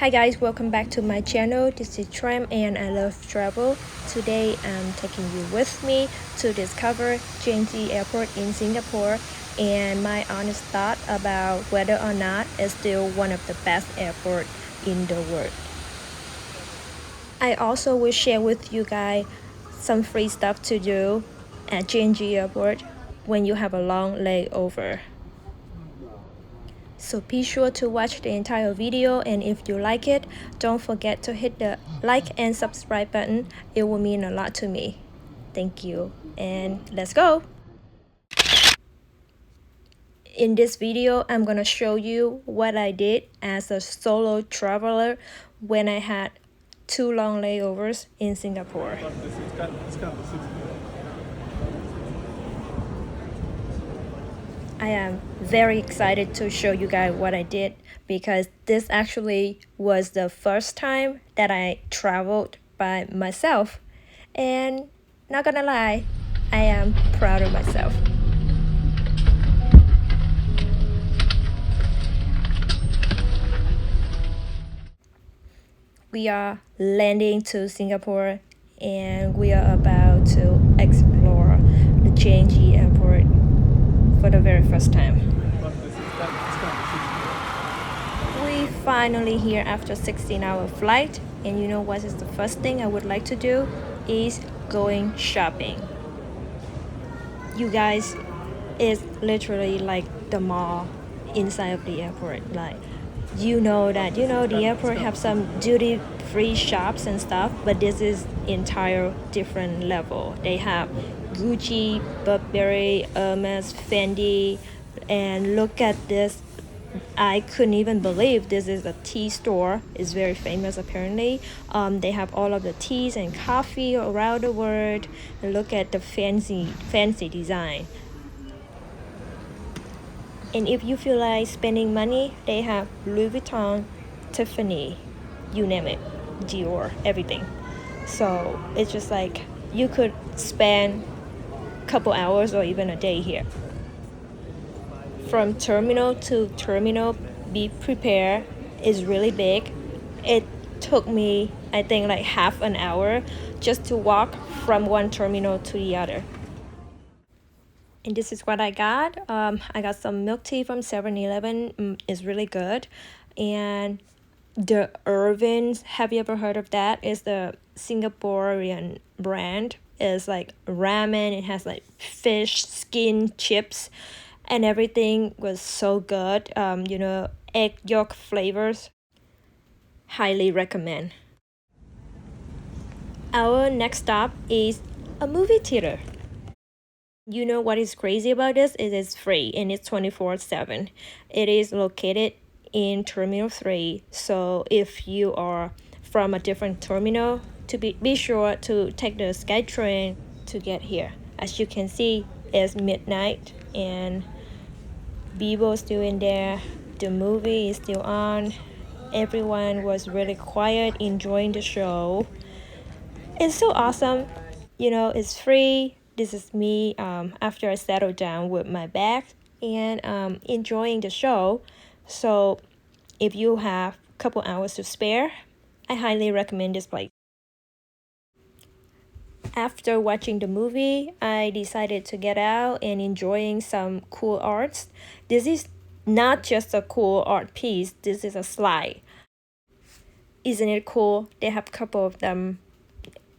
Hi guys, welcome back to my channel. This is Tram and I love travel. Today I'm taking you with me to discover Changi Airport in Singapore and my honest thought about whether or not it's still one of the best airports in the world. I also will share with you guys some free stuff to do at Changi Airport when you have a long layover. So be sure to watch the entire video, and if you like it, don't forget to hit the like and subscribe button. It will mean a lot to me. Thank you, and let's go! In this video, I'm gonna show you what I did as a solo traveler when I had 2 long layovers in Singapore. I am very excited to show you guys what I did because this actually was the first time that I traveled by myself, and not gonna lie, I am proud of myself. We are landing to Singapore and we are about to explore the Changi Airport for the very first time. We finally here after 16-hour flight, and you know what is the first thing I would like to do is going shopping. You guys, it's literally like the mall inside of the airport. Like the airport have some duty-free shops and stuff, but this is entire different level. They have Gucci, Burberry, Hermes, Fendi, and look at this. I couldn't even believe this is a tea store. It's very famous apparently. They have all of the teas and coffee around the world. And look at the fancy design. And if you feel like spending money, they have Louis Vuitton, Tiffany, you name it, Dior, everything. So it's just like you could spend a couple hours or even a day here. From terminal to terminal, be prepared, is really big. It took me, I think, like half an hour just to walk from one terminal to the other. And this is what I got. I got some milk tea from 7-Eleven. It's really good. And the Irvins, have you ever heard of that? It's the Singaporean brand. It's like ramen. It has like fish, skin, chips, and everything was so good. Egg yolk flavors. Highly recommend. Our next stop is a movie theater. You know what is crazy about this? It is free and it's 24/7. It is located in Terminal 3. So if you are from a different terminal, to be sure to take the SkyTrain to get here. As you can see, it's midnight and people still in there. The movie is still on. Everyone was really quiet, enjoying the show. It's so awesome. It's free. This is me after I settled down with my bag and enjoying the show. So if you have a couple hours to spare, I highly recommend this place. After watching the movie, I decided to get out and enjoying some cool arts. This is not just a cool art piece, this is a slide. Isn't it cool? They have a couple of them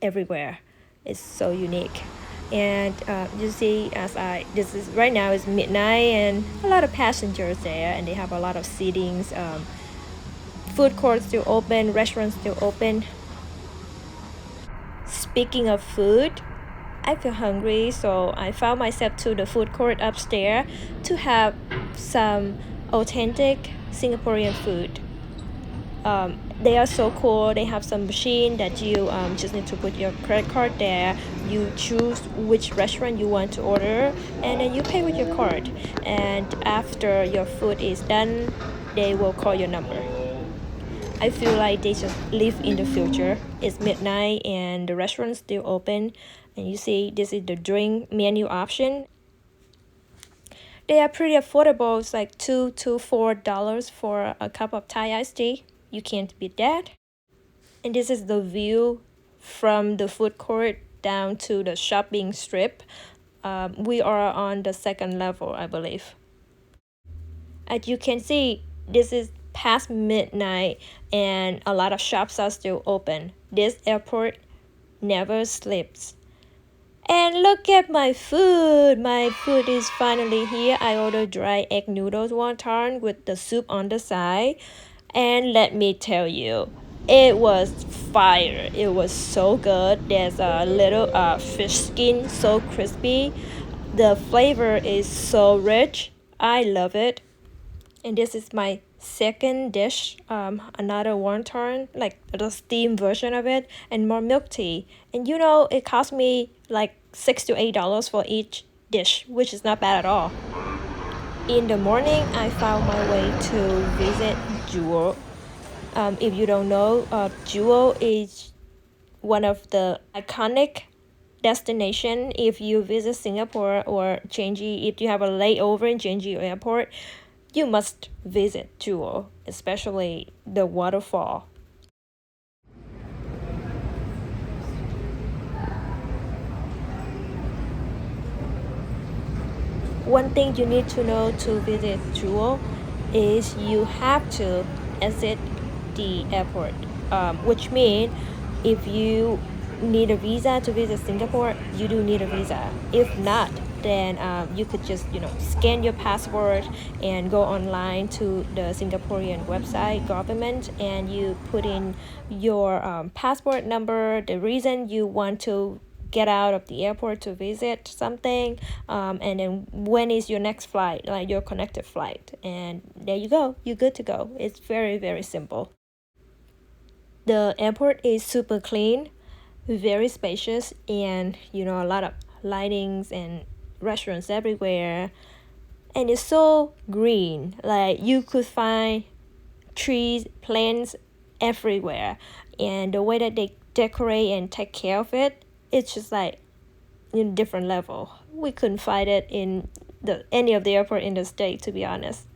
everywhere. It's so unique. And you see, right now is midnight and a lot of passengers there, and they have a lot of seatings. Food courts still open, restaurants still open. Speaking of food, I feel hungry, so I found myself to the food court upstairs to have some authentic Singaporean food. They are so cool. They have some machine that you just need to put your credit card there. You choose which restaurant you want to order, and then you pay with your card. And after your food is done, they will call your number. I feel like they just live in the future. It's midnight and the restaurant's still open. And you see, this is the drink menu option. They are pretty affordable. It's like $2 to $4 for a cup of Thai iced tea. You can't beat that. And this is the view from the food court down to the shopping strip. We are on the second level, I believe. As you can see, this is past midnight and a lot of shops are still open. This airport never sleeps. And look at my food. My food is finally here. I ordered dry egg noodles wonton with the soup on the side. And let me tell you, it was fire. It was so good. There's a little fish skin, so crispy. The flavor is so rich. I love it. And this is my second dish, another wonton, like the steam version of it, and more milk tea. And you know, it cost me like $6 to $8 for each dish, which is not bad at all. In the morning, I found my way to visit Jewel. If you don't know, Jewel is one of the iconic destination if you visit Singapore or Changi. If you have a layover in Changi airport, you must visit Jewel, especially the waterfall. One thing you need to know to visit Jewel is you have to exit the airport, which means if you need a visa to visit Singapore, you do need a visa. If not, then you could just scan your passport and go online to the Singaporean website government, and you put in your passport number, the reason you want to get out of the airport to visit something, and then when is your next flight, like your connected flight, and there you go, you're good to go. It's very, very simple. The airport is super clean, very spacious, and a lot of lightings and restaurants everywhere, and it's so green, like you could find trees, plants everywhere, and the way that they decorate and take care of it, it's just like in a different level. We couldn't find it in any of the airport in the state, to be honest.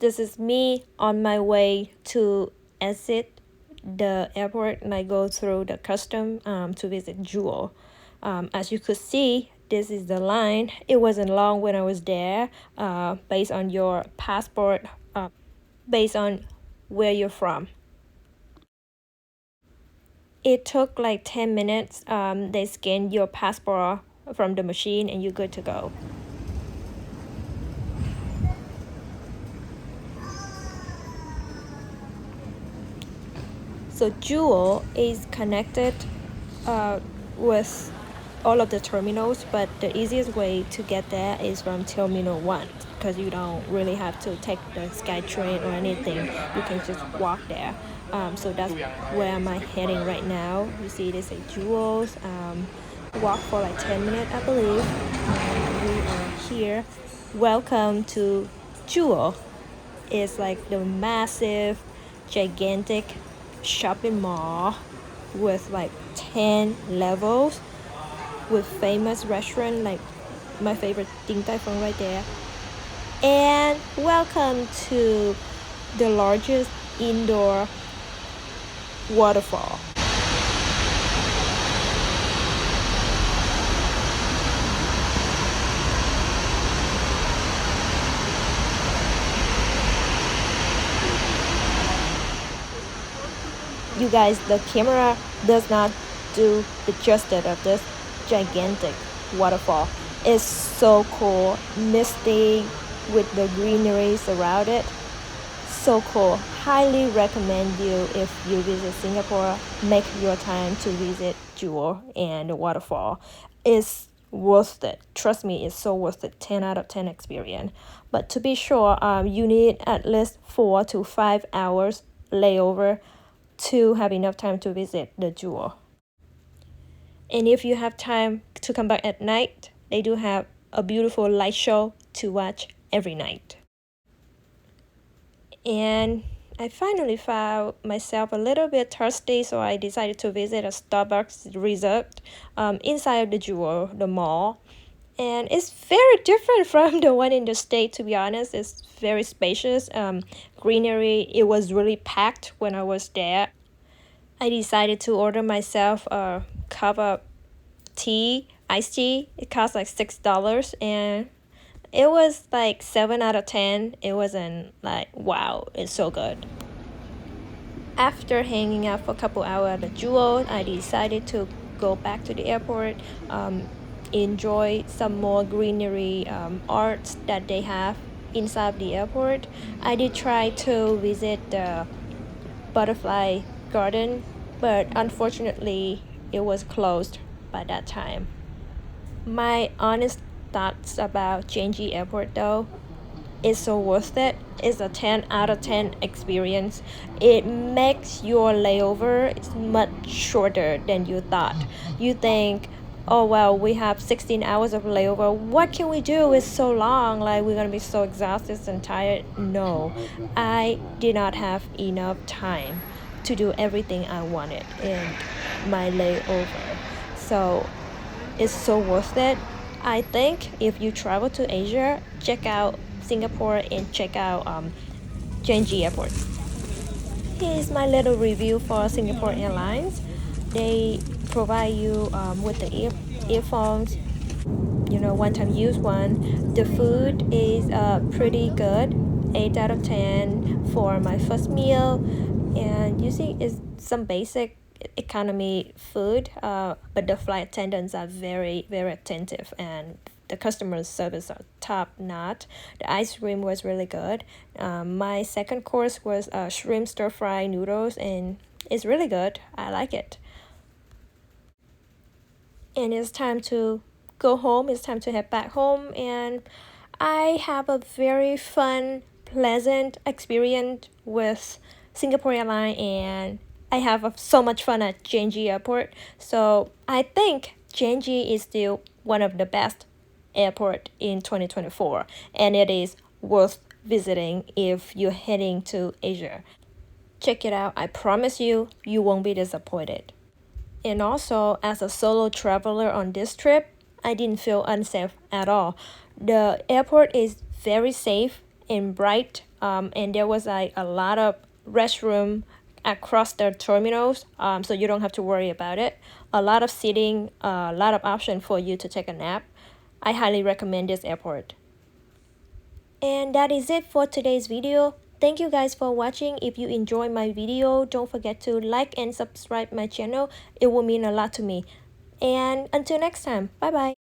This is me on my way to exit the airport, and I go through the custom to visit Jewel. As you could see, this is the line. It wasn't long when I was there, based on your passport, based on where you're from. It took like 10 minutes. They scan your passport from the machine and you're good to go. So Jewel is connected with all of the terminals, but the easiest way to get there is from Terminal 1, because you don't really have to take the SkyTrain or anything. You can just walk there. So that's where am I heading right now. You see this at Jewel's. Walk for like 10 minutes, I believe. And we are here. Welcome to Jewel. It's like the massive, gigantic shopping mall with like 10 levels, with famous restaurant like my favorite Ding Tai Fung right there. And welcome to the largest indoor waterfall. You guys, the camera does not do the justice of this gigantic waterfall. It's so cool, misty with the greenery around it. So cool. Highly recommend you, if you visit Singapore, make your time to visit Jewel and the waterfall. It's worth it. Trust me, it's so worth it. 10 out of 10 experience. But to be sure, you need at least 4 to 5 hours layover to have enough time to visit the Jewel. And if you have time to come back at night, they do have a beautiful light show to watch every night. And I finally found myself a little bit thirsty, so I decided to visit a Starbucks reserved inside of the Jewel, the mall. And it's very different from the one in the state, to be honest. It's very spacious, greenery. It was really packed when I was there. I decided to order myself a cup of tea, iced tea. It cost like $6, and it was like 7 out of 10. It wasn't like wow, it's so good. After hanging out for a couple hours at the Jewel, I decided to go back to the airport, enjoy some more greenery arts that they have inside the airport. I did try to visit the butterfly garden, but unfortunately it was closed by that time. My honest thoughts about Changi Airport though, is so worth it. It's a 10 out of 10 experience. It makes your layover much shorter than you thought. You think, oh well, we have 16 hours of layover. What can we do? It's so long. Like we're gonna be so exhausted and tired. No, I did not have enough time to do everything I wanted in my layover. So it's so worth it. I think if you travel to Asia, check out Singapore and check out Changi Airport. Here's my little review for Singapore Airlines. They provide you with the earphones, one-time use one. The food is pretty good, 8 out of 10 for my first meal. And you see, it's some basic economy food, but the flight attendants are very, very attentive, and the customer service are top notch. The ice cream was really good. My second course was shrimp stir fry noodles, and it's really good. I like it. And it's time to go home. It's time to head back home, and I have a very fun, pleasant experience with Singapore Airlines, and I have so much fun at Changi Airport. So I think Changi is still one of the best airport in 2024, and it is worth visiting if you're heading to Asia. Check it out. I promise you, you won't be disappointed. And also, as a solo traveler on this trip, I didn't feel unsafe at all. The airport is very safe and bright, and there was like a lot of restroom across the terminals, so you don't have to worry about it. A lot of seating, a lot of option for you to take a nap. I highly recommend this airport. And that is it for today's video. Thank you guys for watching. If you enjoyed my video, don't forget to like and subscribe my channel. It will mean a lot to me. And until next time, bye bye.